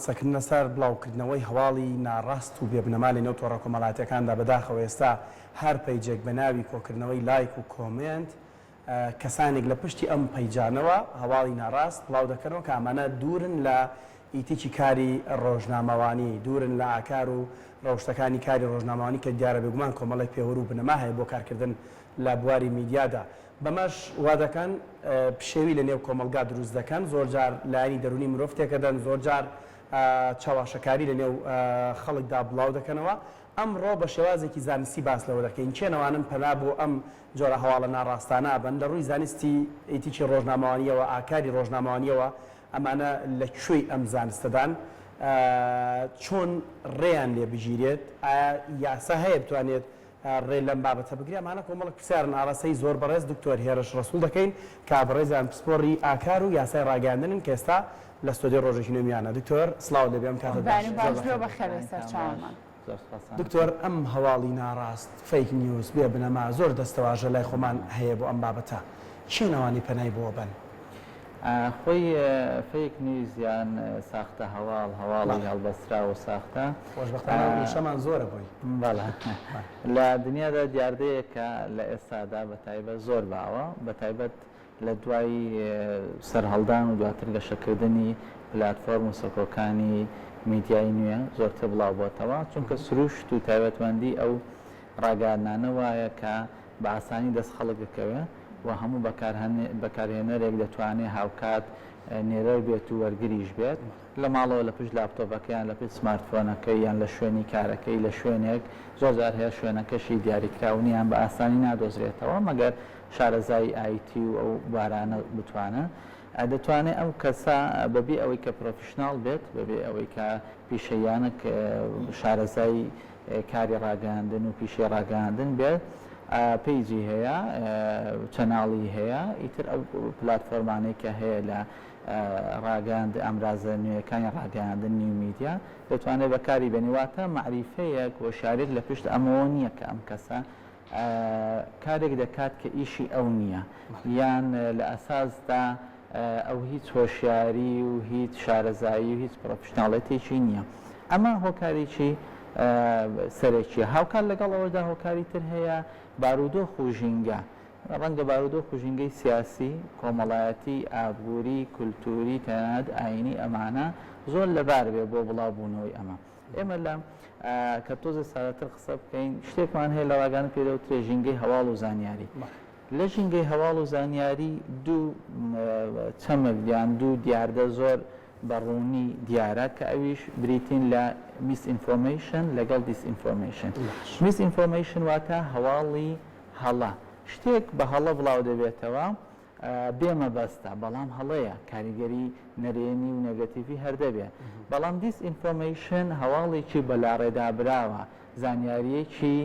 سەکردنە سەر بڵاوکردنەوەی هەواڵی ناڕاست و بێبنەما لە نێو تۆڕە کۆمەڵاتیەکاندا بەداخەوە ئێستا هەر پەیجێک بە ناوی کۆکردنەوەی لایک و کۆمنت کەسانێک لە پشتی ئەم پەیجانەوە هەواڵی ناڕاست بڵاو دەکەنەوە کە ئەمانە دوورن لە ئیتیکی کاری ڕۆژنامەوانی، دوورن لە ئاکار و ڕەوشتەکانی کاری ڕۆژنامەوانی کە دیارە بێگومان کۆمەڵی پێوەڕ و بنەما هەیە بۆ کارکردن لە بواری میدیادا. بەمەش وا دەکەن پشێوی لە نێو کۆمەلگا دروست دەکەن، زۆرجار لایانی دەرونی مرۆڤ تێکەدەن، زۆرجار چاواشەکاری لە نێو خەڵکدا بڵاو دەکەنەوە. ئەمڕۆ بە شێوازێکی زانستی باس لەوە دەکەین چێنەوانم پەنا بۆ ئەم جۆرە هەواڵە ناڕاستانە بن لە ڕووی زانستی ئیتیکی ڕۆژنامەوانیەوە، ئاکاری ڕۆژنامەوانیەوە ئەمانە لە کوێی ئەم زانستەدان چۆن ڕێیان لێ بگیرێت، ئایا یاسا هەیە بتوانێت ڕێ لەم بابەتە بگرێت؟ ئەمانە کۆمەڵک پرسیارن ئاڕاستەی زۆر بەڕێز دکتۆر هێرش ڕەسوول دەکەین کا بەڕێزیان پسپۆڕی ئاکار و یاسای ڕاگەاندنن کە ئێستا لە ستۆدیۆ ڕۆژێکی نوێمیانە. دکتۆر سڵاو لەبێم دکتۆر ئەم هەواڵی ناڕاست فەیک نیوز بێ بنەما زۆر دەستەواژە لای خۆمان هەیە بۆ ئەم بابەتە، چێنەوانی پەنای بۆ بن؟ خۆی فەیک نیوزیان ساختە هەواڵی هەڵبەسترا و ساختە خۆشبەختانەشەمان زۆرە بووی بەڵێ لە دنیادا دیاردەیەکە لە ئێستادا بەتایبەت زۆر باوە، بەتایبەت لە دوای سەرهەڵدان و دواتر گەشەکردنی پلاتفۆرم و سەکۆکانی میدیای نوێ زۆرتر بڵاو بۆتەوە، چونکە سروشت و تایبەتمەندی ئەو ڕاگەاندانە وایە کە بە ئاسانی دەست خەڵک دەکەوێت و هەموو بەکارهێنەرێک دەتوانێت هاوکات نێرە بێت و وەرگریش بێت لە ماڵەوە لە پشت لاپتۆپەکەیان لە پشت سمارتفۆنەکەی یان لە شوێنی کارەکەی لە شوێنێک زۆرجار هەیە شوێنەکەشی دیاریکراونیان بە ئاسانی نادۆزرێتەوە مەگەر شارەزای ئایتی و ئەو بارانە بتوانە دەتوانێت ئەو کەسە بەبێ ئەوەی کە پرۆفشناڵ بێت بەبێ ئەوەی کە پیشەیانە شارەزای کاری ڕاگەاندن و پیشەی ڕاگەاندن بێت پیجی هەیە چەناڵی هەیە ئیتر ئەو پلاتفۆرمانەی کە هەیە لە ڕاگەاند ئەمرازە نوێیەکانی ڕاگەاندن نیو میدیا دەتوانێت بەکاری بێنیواتە معریفەیەک و شارێک لە پشت ئەمەوە نییە کە ئەم کەسە کارێک دەکات کە ئیشی ئەو نییە یان لە ئەساسدا ئەو هیچ هۆشیاری و هیچ شارەزایی و هیچ پرۆفشناڵەتێکی نییە. ئەمە هۆکارێکی سەرێکیە. هاوکار لەگەڵ ئەوەدا هۆکاری تر هەیە بارودۆخ و ژینگە، ڕەنگە بارودۆخ و ژینگەی سیاسی، کۆمەڵایەتی، ئابووری، کولتوری، تەنانەت ئاینی ئەمانە زۆر لەبار بێ بۆ بڵاوبوونەوەی ئەمە. ئێمە لە کە تۆزە سادەتر قسە بکەین شتێکمان هەیە لە ڕاگەانە پێدەوترێ ژینگەی هەواڵ و زانیاری. لە ژینگەی هەواڵ و زانیاری دوو چەمەک یان دوو دیاردە زۆر بەڕوونی دیارە کە ئەویش بریتین لە میسئینفۆرمیشن لەگەڵ دیسئینفۆرمیشن. میسئینفۆرمیشن واتە هەواڵی هەڵە، شتێک بە هەڵە بڵاو دەبێتەوە بێمە بەستە بەڵام هەڵەیە کاریگەری نەرێنی و نەگەتیڤی هەردەبێ، بەڵام دیسئینفۆرمیشن هەواڵێکی بەلاڕێدابراوە، زانیاریەکی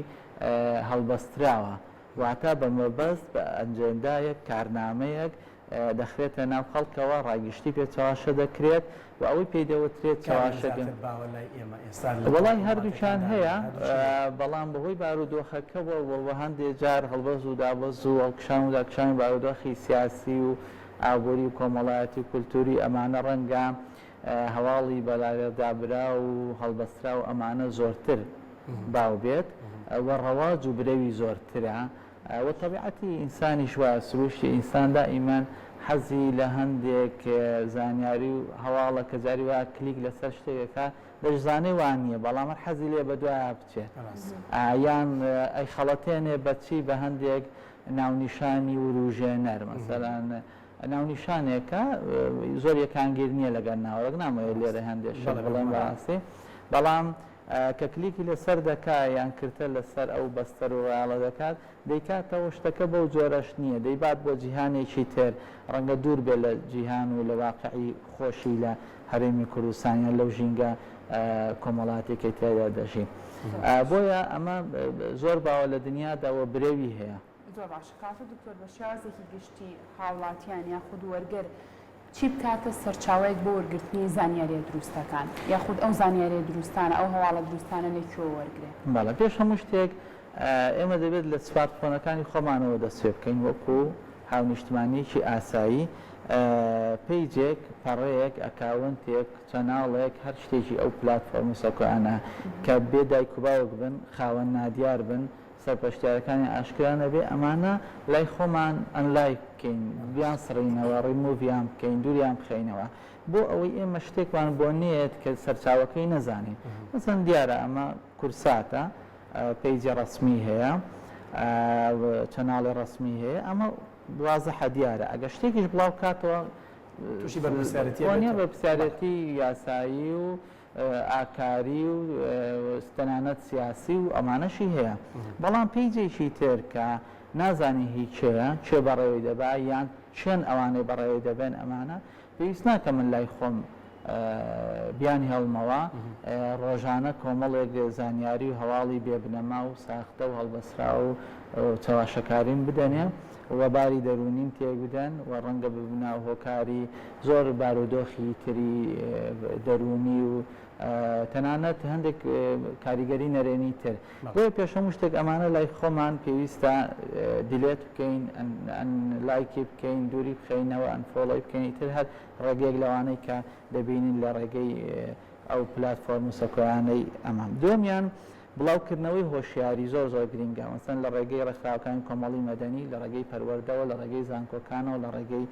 هەڵبەستراوە، واتە بە مەبەست بە ئەنجەندایەک کارنامەیەک دەخرێتە ناو خەڵکەوە ڕاگشتی پێ چاواشە دەکرێت و ئەوەی پێی دەوترێت چاواشەکە وەڵای هەردووچان هەیە، بەڵام بەهۆی بارودۆخەکەەوە وە هەندێک جار هەڵبەز و دابەز و ئەڵکشان و داکشانی بارودۆخی سیاسی و ئابووری و کۆمەڵایەتی و کولتوری ئەمانە ڕەنگە هەواڵی بەلارێدابرا و هەڵبەسترا و ئەمانە زۆرتر باو بێت و ڕەواج و برەوی زۆرترە و طبیعەتی ئینسانیش وایە سروشتی ئینسان دائیمان حەزی لە هەندێک زانیاری و هەواڵە کە جاری وایە کلیک لەسەر شتێکەکە دەشزانەی وان نییە بەڵام حەزی لێ بە دوایە بچێت یان ئەی خەڵەتێنێ بەچی بە هەندێک ناونیشانی و ڕوژێنەر مەسەلەن ناونیشانێکە زۆر یەکانگیر نییە لەگەر ناوەڕێک نامەوێت لێرە هەندێک شەڕ بڵێم ڕاستی بەڵام کە کلیکی لەسەر دەکا یان کردە لەسەر ئەو بەستەر و ڕاڵە دەکات دەیکاتەوە شتەکە بەو جۆرەش نییە، دەیبات بۆ جیهانێکی تر ڕەنگە دوور بێ لە جیهان و لە واقعی خۆشی لە هەرێمی کوردستانیان لەو ژینگە کۆمەڵاتێکی تێدا دەژین. بۆیە ئەمە زۆر باوە لە دنیاداوە برەوی هەیە. زۆر باش کاتە دکتۆر بە شێوازێکی گشتی هاوڵاتیان یاخود وەرگەر چی بکاتە سەرچاوەیەک بۆ وەرگرتنی زانیاریە دروستەکان یاخود ئەو زانیاریە دروستانە ئەو هەواڵە دروستانە لەکوێ وەرگێ؟ بەڵێ پێش هەموو شتێک ئێمە دەبێت لە سمارتفۆنەکانی خۆمانەوە دەست پێ بکەین وەکو هاونیشتمانیەکی ئاسایی پیجێک پەڕەیەک ئەکاونتێک چەناڵێک هەر شتێکی ئەو پلتفۆرم سەکۆیانە کە بێ دایک و باوک بن خاوەن نادیار بن سەرپەشتیارەکانی ئاشکرانە بێ ئەمانە لای خۆمان ئەنلای بکەین بیان سڕینەوە ڕیموڤیان بکەین دووریان بخەینەوە بۆ ئەوەی ئێمە شتێکمان بۆ نیەت کە سەرچاوەکەی نەزانین مەسەن دیارە ئەمە کورساتە پیجە ڕسمی هەیە چەناڵی ڕسمی هەیە ئەمە وازەحە دیارە ئەگە شتێکیش بڵاو کاتەوە تووشی بەرپرسیارەتی بە پرسیارەتی یاسایی و ئاکاری و تەنانەت سیاسی و ئەمانەشی هەیە بەڵام پیجێکی تر کە نازانی هیچەیە چێ بەڕێوەی دەبا یان چێن ئەوانەی بەڕێوەی دەبێن ئەمانە پێویست ناکە من لای خۆم بیانی هەڵمەوە ڕۆژانە کۆمەڵێک زانیاری و هەواڵی بێبنەما و ساختە و هەڵبەسرا و چاواشەکاریم بدەنێ وەباری دەرونیم تێک بدەن و ڕەنگە ببنا و هۆکاری زۆر بارودۆخی تری دەرونی و تەنانەت هەندێک کاریگەری نەرێنی تر بۆیە پێشەم شتێک ئەمانە لای خۆمان پێویستە دیلێت بکەین لایکی بکەین دووری بخەینەوە ئەنفۆڵی بکەین تر هەر ڕێگەیەک لەوانەی کە دەبینین لە ڕێگەی ئەو پلتفۆرم سەکۆیانەی ئەمام دومیان بڵاوکردنەوەی هۆشیاری زۆر زۆر گرنگە مەسەن لە ڕێگەی ڕێکخراوەکانی کۆمەڵی مەدەنی لە ڕێگەی پەروەردەوە لە ڕێگەی زانکۆکانەوە لە ڕێگەی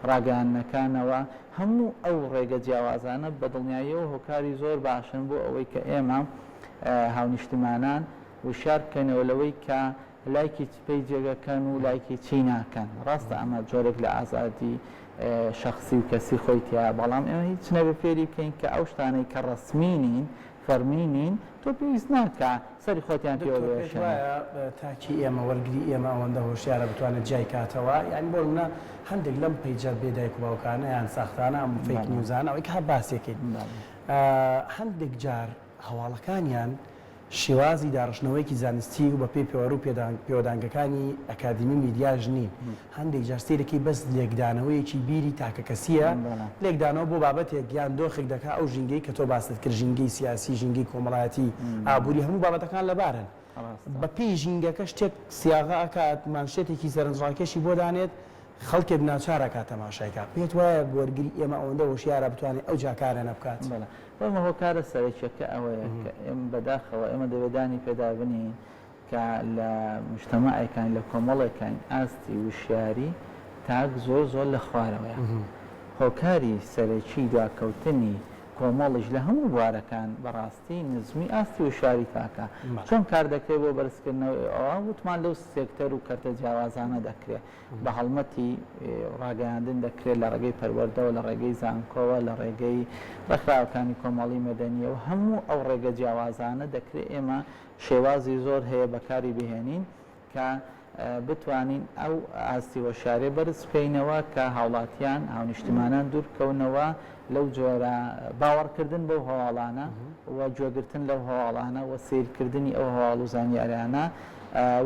ڕاگەیاندنەکانەوە هەموو ئەو ڕێگە جیاوازانە بە دڵنیاییەوە هۆکاری زۆر باشن بۆ ئەوەی کە ئێمە هاونیشتمانان وشار بکەنەوە لەوەی کە لایکی پیجێگەکەن و لایکی چی ناکەن ڕاستە ئەمە جۆرێک لە ئازادی شخصی و کەسی خۆی تیا بەڵام ئێمە هیچ نەبێ فێری بکەین کە ئەو شتانەی کە ڕسمینین فەرمینین تۆ پێویست ناکە سەری خۆتیان پێوەبێشن تاکی ئێمە وەرگری ئێمە ئەوەندە هۆشیارە بتوانێت جای کاتەوە یعنی بۆ منە هەندێک لەم پیجە بێدایک و باوکانە یان ساختانە ئەم فیک نیوزان ئەوەی کە باسێکین هەندێک جار هەواڵەکانیان شێوازی داڕشنەوەیکی زانستی و بە پێی پێوەڕ و پێوەدانگەکانی ئەکادمی میدیاژ نین هەندێک جار سێرەکەی بەس لێکدانەوەیەکی بیری تاکە کەسیە لێکدانەوە بۆ بابەتێک یان دۆخێک دەکا ئەو ژینگەی کە تۆ باست کرد ژینگەی سیاسی ژینگەی کۆمەڵایەتی ئابووری هەموو بابەتەکان لەبارن بە پێی ژینگەکە شتێک سیاغا ئەکات مانشێتێکی سەرنجڕاکێشی بۆ دانێت خەڵکێک ناچارەکە تەماشایکە پێت وایە وەرگری ئێمە ئەوەندە هۆشیارە بتوانێت ئەو جاکارانە بکات ئەمە هۆکارە سەرەکیەکە ئەوەیە کە ئێمە بەداخەوە ئێمە دەوێدانی پێدا بنین کە لە مجتەمەعەکان لە کۆمەڵێکان ئاستی وشیاری تاک زۆر زۆر لە خوارەوەیە هۆکاری سەرەکی دواکەوتنی کۆمەڵیش لە هەموو بوارەکان بەڕاستی نزمی ئاستی وشاری تاکە چۆن کار دەکرێت بۆ بەرزکردنەوەی ئەوە وتمان لەو سێکتەر و کەرتە جیاوازانە دەکرێت بە هەڵمەتی ڕاگەیاندن دەکرێت لە ڕێگەی پەروەردەوە لە ڕێگەی زانکۆوە لە ڕێگەی ڕێکخراوەکانی کۆمەڵی مەدەنیە و هەموو ئەو ڕێگە جیاوازانە دەکرێت ئێمە شێوازی زۆر هەیە بەکاری بهێنین کە بتوانین ئەو ئاستی وەشارێ بەرز بکەینەوە کە هاوڵاتیان هاونیشتمانان دوور بکەونەوە لەو جۆرە باوەڕکردن بەو هەواڵانە و گوێگرتن لەو هەواڵانە و سیرکردنی ئەو هەواڵ و زانیاریانە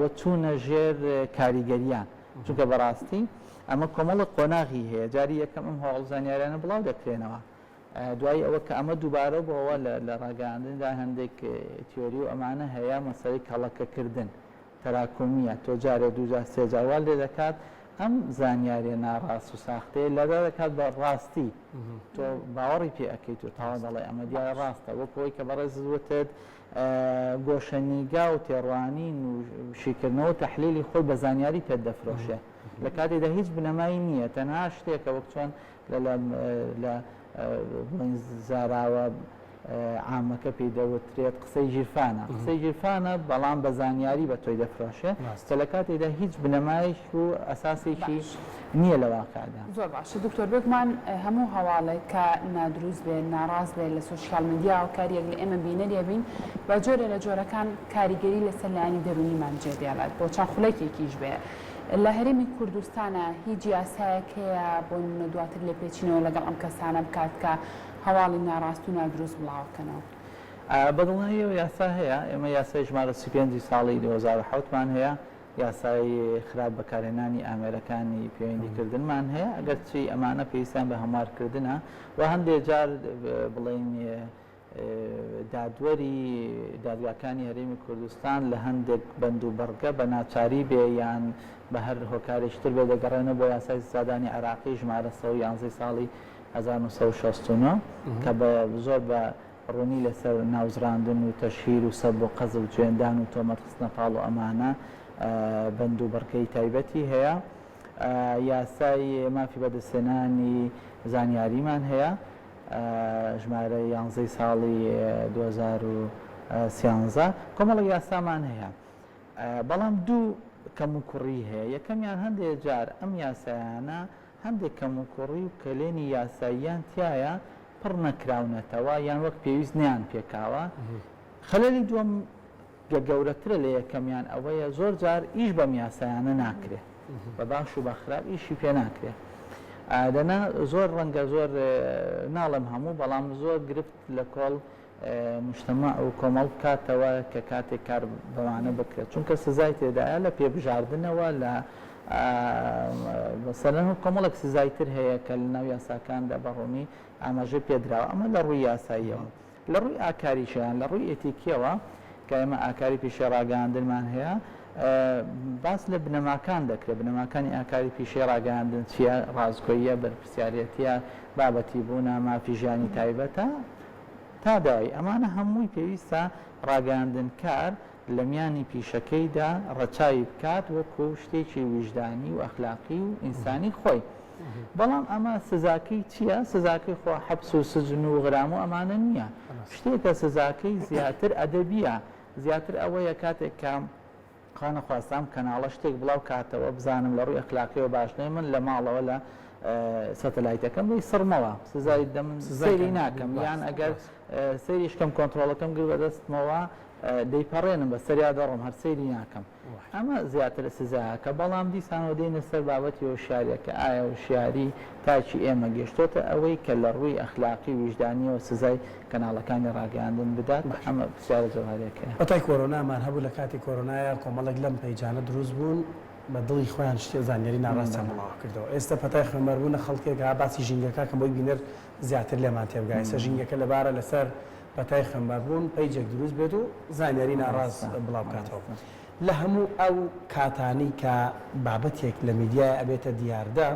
و چوونە ژێر کاریگەریان چونکە بەڕاستی ئەمە کۆمەڵە قۆناغی هەیە جاری یەکەم ئەم هەواڵ زانیاریانە بڵاو دەکرێنەوە دوای ئەوە کە ئەمە دووبارە بۆەوە لە ڕاگەاندندا هەندێک تیۆری و ئەمانە هەیە مەسەڵی کەڵەکەکردن تەراکۆمیە تۆ جارێ دووجار سێجاوال لێ دەکات ئەم زانیاریە ناڕاست و ساختەیە لەدا دەکات بە ڕاستی تۆ باوەڕی پێ ئەەکەیت و تاوا دەڵێ ئەمە دیارە ڕاستە وەکەوەی کە بەڕێز وتت گۆشەنیگا و تێڕوانین و شیکردنەوە تەحلیلی خۆی بە زانیاری پێت دەفرۆشێ لە کاتێکدا هیچ بنەمای نییە تەنها شتێکە وەک چۆن لە زاراوە عامەکە پێی دەوترێت قسەی ژیرفانە قسەی ژیرفانە بەڵام بە زانیاری بە تۆی دەفرۆشێ کە لە کاتێکدا هیچ بنەمایش و ئەساسێکی نییە لە واقعدا زۆر باشە دکتۆر بێکمان هەموو هەواڵێک کە نادروست بێت ناڕاست بێت لە سۆشیال میدیا و کاریەک لە ئێمە بینە لێبین بە جۆرە لە جۆرەکان کاریگەری لەسەر لایانی دەرونیمان جێدێڵێت بۆ چەند خولەکێکیش بێ لە هەرێمی کوردستانە هیچ یاسایەک هەیە بۆ دواتر لێ پێچینەوە لەگەڵ ئەم کەسانە بکات کە هەواڵی ناڕاست و نادروست بڵاوکەنەوە بەدڵنیەوە یاسا هەیە ئێمە یاسای ژمارە 35 ساڵی 2007مان هەیە یاسای خراپ بەکارهێنانی ئامێرەکانی پەیوەندیکردنمان هەیە ئەگەر چی ئەمانە پێویستیان بە هەمارکردنە و هەندێک جار بڵێن دادوەری دادگاکانی هەرێمی کوردستان لە هەندێک بەند و بەڕگە بە ناچاری بێ یان بە هەر هۆکارێکتر بێ دەگەڕێنە بۆ یاسای سادانی عراقی ژمارە 111 ساڵی 1969 کە بە زۆر بە ڕوونی لەسەر ناوزراندن و تەشهیر و سەب و قەز و جوێندان و تۆمەتخستنە پاڵ و ئەمانە بەند و بەڕگەی تایبەتی هەیە. یاسای مافی بەدەستێنانی زانیاریمان هەیە ژمارە 11 ساڵی 2013 کۆمەڵی یاسامان هەیە. بەڵام دوو کەم و کوڕی هەیە. یەکەمیان هەندێک جار ئەم یاسایانە هەندێک کەم و کوڕی و کەلێنی یاساییان تایە پڕ نەکراونەتەوە یان وەک پێویست نیان پێکاوە. خەلەلی دووەم گەورەترە لە یەکەمیان ئەوەیە زۆر جار ئیش بەم یاسایانە ناکرێت بە باش و بە خراپ ئیشی پێ ناکرێت. دەنا زۆر ڕەنگە زۆر ناڵم هەموو بەڵام زۆر گرفت لە کۆڵ مجتەمع و کۆمەڵ بکاتەوە کە کاتێک کار بەوانە بکرێت چونکە سزای تێدایە لە پێبژاردنەوە لە مەسەڵەن کۆمەڵێک سزای تر هەیە کە لە ناو یاساکاندا بەڕوونی ئاماژە پێدراوە. ئەمە لە ڕووی یاساییەوە. لە ڕووی ئاکاریشیان لە ڕووی ئێتیکیەوە کە ئێمە ئاکاری پیشەی ڕاگەاندنمان هەیە باس لە بنەماکان دەکرێت. بنەماکانی ئاکاری پیشەی ڕاگەاندن چیە؟ ڕازگۆییە، بەرپرسیارەتیە، بابەتی بوونە، مافی ژیانی تایبەتە تا داوای ئەمانە هەمووی پێویستە ڕاگەاندن کار لە میانی پیشەکەیدا ڕەچاوی بکات وەکو شتێکی ویژدانی و ئەخلاقی و ئینسانی خۆی. بەڵام ئەمە سزاکەی چییە؟ سزاکەی خۆ حەبس و سجن و غرام و ئەمانە نییە. شتێکە سزاکەی زیاتر ئەدەبیە، زیاتر ئەوەیە کاتێک کە خانە خواستام کەناڵە شتێک بڵاو کاتەوە بزانم لە ڕووی ئەخلاقیەوە باشنەی من لە ماڵەوە لە سەتەلایتەکەم لی سڕمەوە سزای دەم سەیری ناکەم یان ئەگەر سەیریشکەم کۆنتترۆڵەکەم گر بەدەستمەوە دەیپەڕێنم بە سەریا دەڕۆم هەر سەیری ناکەم. ئەمە زیاتر سزایە کە بەڵام دیسانەوە دێنە سەر بابەتی هۆشیاریە کە ئایا هۆشیاری تاچی ئێمە گەشتۆتە ئەوەی کە لە ڕووی ئەخلاقی ویژدانیەوە سزای کەناڵەکانی ڕاگەاندن بدات. ئەمە پرسیارە جەوهەرێکە. بەتای کۆرۆنامان هەبوو لە کاتی کۆرۆنایە کۆمەڵێک لەم پەیجانە دروست بوون بە دڵی خۆیان شتێ زانیاری ناڕاستیان بڵاو کردەوە. ئێستا پەتای خوێنبەربوونە خەڵکێکە باسی ژینگەکە کەم بۆی بینەر زیاتر لێمان تێبگای. ئێستا ژینگەکە لەبارە لەسەر پەتای خوێنبەربوون پەیجێک دروست بێت و زانیاری ناڕاست بڵاو بکاتەوە. لە هەموو ئەو کاتانی کە بابەتێک لە میدیای ئەبێتە دیاردە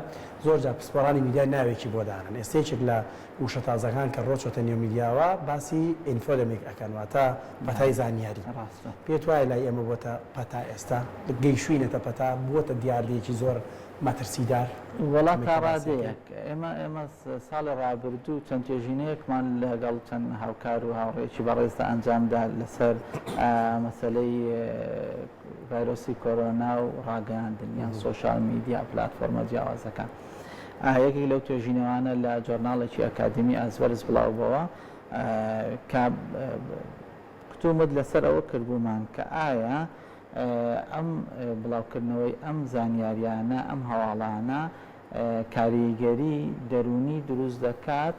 زۆر جار پسپۆڕانی میدیای ناوێکی بۆ دانن. ئێستێکێک لە وشە تازەکان کە ڕۆچۆتە نێو میدیاوە باسی ئینفۆدەمیک ئەکەن واتە پەتای زانیاری. پێت وایە لای ئێمە بۆتە پەتا ئێستا گەیشوینەتە پەتا بووەتە دیاردەیەکی زۆر مەترسیدار؟ وڵات تا ڕادەیەک ئێمە ساڵی ڕابردوو چەند توێژینەیەکمان لەگەڵ چەند هاوکار و هاوڕێکی بەڕێزدا ئەنجامدا لەسەر مەسەلەی ڤایرۆسی کۆرۆنا و ڕاگەاندن یان سۆشال میدیا پلاتفۆرمە جیاوازەکان. یەکێک لەو توێژینەوانە لە جۆرناڵێکی ئەکادمی ئازوەرز بڵاوبەوە کە کتومت لەسەر ئەوە کردبوومان کە ئایا ئەم بڵاوکردنەوەی ئەم زانیاریانە ئەم هەواڵانە کاریگەری دەرونی دروست دەکات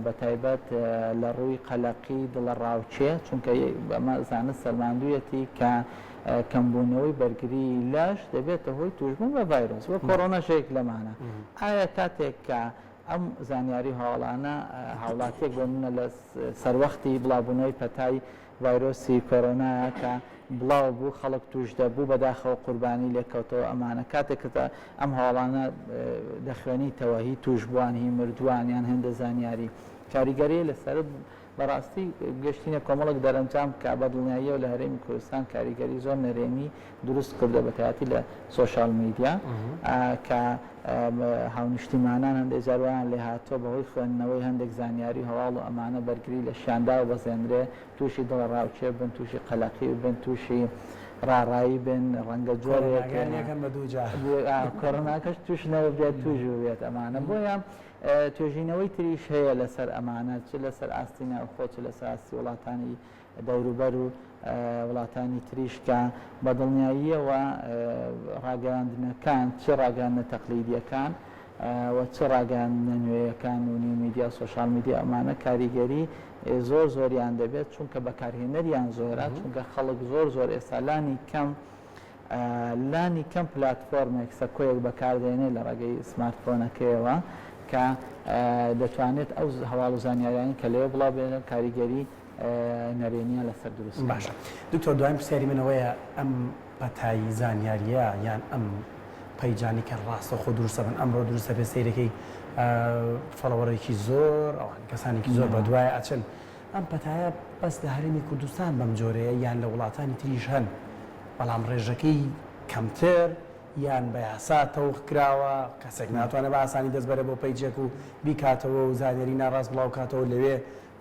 بە تایبەت لە ڕووی قەلەقی دڵە ڕاوچێ چونکە ئەمە زانست سەلماندوویەتی کە کەمبوونەوەی بەرگری لاش دەبێتە هۆی توشبوون بە ڤایرۆس وە کۆڕۆنەشەیەک لەمانە. ئایا کاتێک کە ئەم زانیاری هەواڵانە هاوڵاتێک بۆ منە لە سەروەختی بڵاوبوونەوەی پەتای ڤایرۆسی کۆرۆنایە کە بڵاو بوو خەڵک توش دەبوو بەداخەوە قوربانی لێکەوتەوە ئەمانە کاتێک ئەم هەواڵانە دەخوێنیتەوە هی توشبووان هی مردووانیان هێندە زانیاری کاریگەری لەسەر بەڕاستی گەشتینە کۆمەڵک دەرەنجام کە بە دڵنیاییەوە لە هەرێمی کوردستان کاریگەری زۆر نەرێنی دروست کردە بەتایەتی لە سۆشال میدیا کە هاونیشتیمانان هەندێک جاروایان لێ هاتۆ بەهۆی خوێندنەوەی هەندێک زانیاری هەواڵ و ئەمانە بەرگری لە شیاندا و بەزێنرێ تووشی دڵە ڕاوچێ بن تووشی قەلەقی بن تووشی ڕاڕایی بن ڕەنگە جۆرێکەکەن بە دووجا کۆڕۆناکەش توشنەوە بێت توش بێت ئەمانە بۆیان توێژینەوەی تریش هەیە لەسەر ئەمانە چ لەسەر ئاستینە خۆ چ لەسەر ئاستی وڵاتانی دەوروبەر و وڵاتانی تریشکە بە دڵنیاییەوە ڕاگەاندنەکان چ ڕاگەاندنە تەقلیدیەکان و چ ڕاگەاندنە نوێیەکان و نیو میدیا سۆشال میدیا ئەمانە کاریگەری زۆر زۆریان دەبێت چونکە بەکارهێنەریان زۆرە چونکە خەڵک زۆر ئێستا لانی کەم پلاتفۆرمێک سەکۆیەک بەکاردێنێت لە ڕێگەی سمارتفۆنەکەیەوە کە دەتوانێت ئەو هەواڵ و زانیاریانی کە لێوە بڵاو بێنە کاریگەری نەرێنیە لەسەر دروست باشە دکتۆر دوایین پرسیاری منەوەیە ئەم پەتایی زانیاریە یان ئەم پەیجانی کە ڕاستە خۆ دروستە بن ئەمڕۆ دروستە بێ سەیرەکەی فەڵەوەڕێکی زۆر ئەوان کەسانێکی زۆر بە دوایە ئەچن ئەم پەتایە بەس لە هەرێمی کوردستان بەم جۆرەیە یان لە وڵاتانی تریش هەن بەڵام ڕێژەکەی کەمتر یان بە یاسا تەوق کراوە کەسێک ناتوانێت بە ئاسانی دەست بەرە بۆ پەیجێک و بیکاتەوە و زانیاری ناڕاست بڵاو کاتەوە لەوێ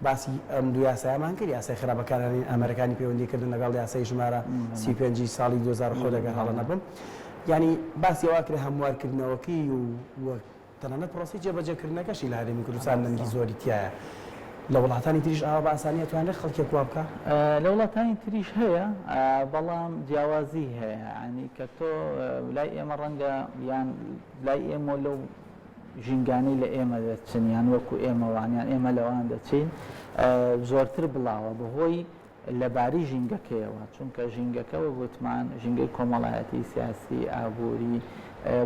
باسی ئەم دوو یاسایمان کرد یاسای خراپەکانی ئەمریکانی پەیوەندیکردن لەگەڵ یاسای ژمارە 35 ساڵی 2000 لەگەڵ هەڵە نەبم ینی باسی ئەوە کرد هەموارکردنەوەکی و تەنانەت پرۆسی جێبەجێکردنەکەشی لە هەرێمی کوردستان نەنگی زۆری تایە لە وڵاتانی تریش ئاوا بە ئاسانی توانێت خەڵکێک وا بکە لە وڵاتانی تریش هەیە بەڵام جیاوازی هەیە ینی کە تۆ لای ئێمە ڕەنگە یان لای ئێمە لەو ژینگانەی لە ئێمە دەچن یان وەکو ئێمەوانیان ئێمە لەوان دەچین زۆرتر بڵاوە بەهۆی لەباری ژینگەکەیەوە چونکە ژینگەکەەوە گوتمان ژینگەی کۆمەڵایەتی سیاسی ئابووری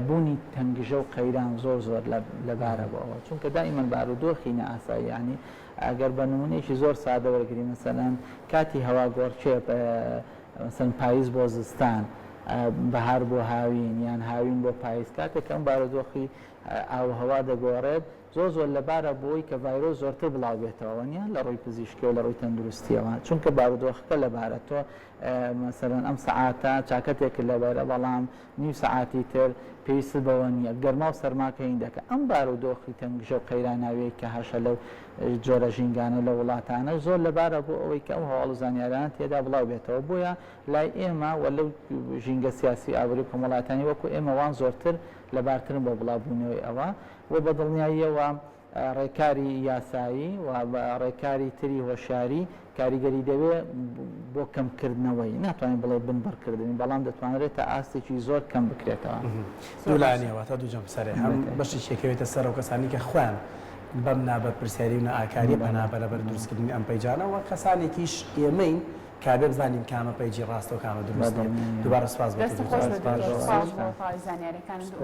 بوونی تەنگژە و قەیران زۆر زۆر لەبارە بەوە چونکە دائیمەن بارودۆخی نەئاسایی ینی ئەگەر بە نمونەیەکی زۆر سادە وەرگری مەسەلەن کاتی هەوا گۆڕچێ مەسەن پاییز بۆ زستان بەهار بۆ هاوین یان هاوین بۆ پاییز کاتێک ئەم بارودۆخی ئاوهەوا دەگۆڕێت زۆر لەبارە بۆی کە ڤایرۆس زۆرتر بڵاو بێتەوە نیان لە ڕووی پزیشکی و لە ڕووی تەندروستیەوە چونکە بارودۆخەکە لەبارە تۆ مەسەلەن ئەم سەعاتە چاکەتێک لەبارە بەڵام نیو سەعاتی تر پێویست بەوە نییە گەرما و سەرماکەین دەکە ئەم بارودۆخی تەنگژە و قەیراناوەیە کە هەشە لەو جۆرە ژینگانە لە وڵاتانە زۆر لەبارە بۆ ئەوەی کە ئەو هەواڵ و زانیاریان تێدا بڵاو بێتەوە بۆیە لای ئێمە و لەو ژینگە سیاسی ئابووری کۆمەڵاتانی وەکو ئێمەوان زۆرتر لەبارترن بۆ بڵاوبوونەوەی ئەوە و بە دڵنیاییەوە ڕێکاری یاسایی و ڕێکاری تری هۆشیاری کاریگەری دەوێت بۆ کەمکردنەوەی ناتوانین بڵێ بنبەرکردنی بەڵام دەتوانرێت تا ئاستێکی زۆر کەم بکرێتەوە دوولانیەوە تا دوو جەم سەرێ هەم بەشی شێکەوێتە سەر و کەسانی کە خوێن بەم نابە پرسیاری و نەئاکاری بەنابە لەبەر دروستکردنی ئەم پەیجانەوە کەسانێکیش ئێمەین کابێ بزانین کامە پەیجی ڕاستە و کامە دروستە دووبارە سپاس بۆ دەست خۆش بە زانیاریەکان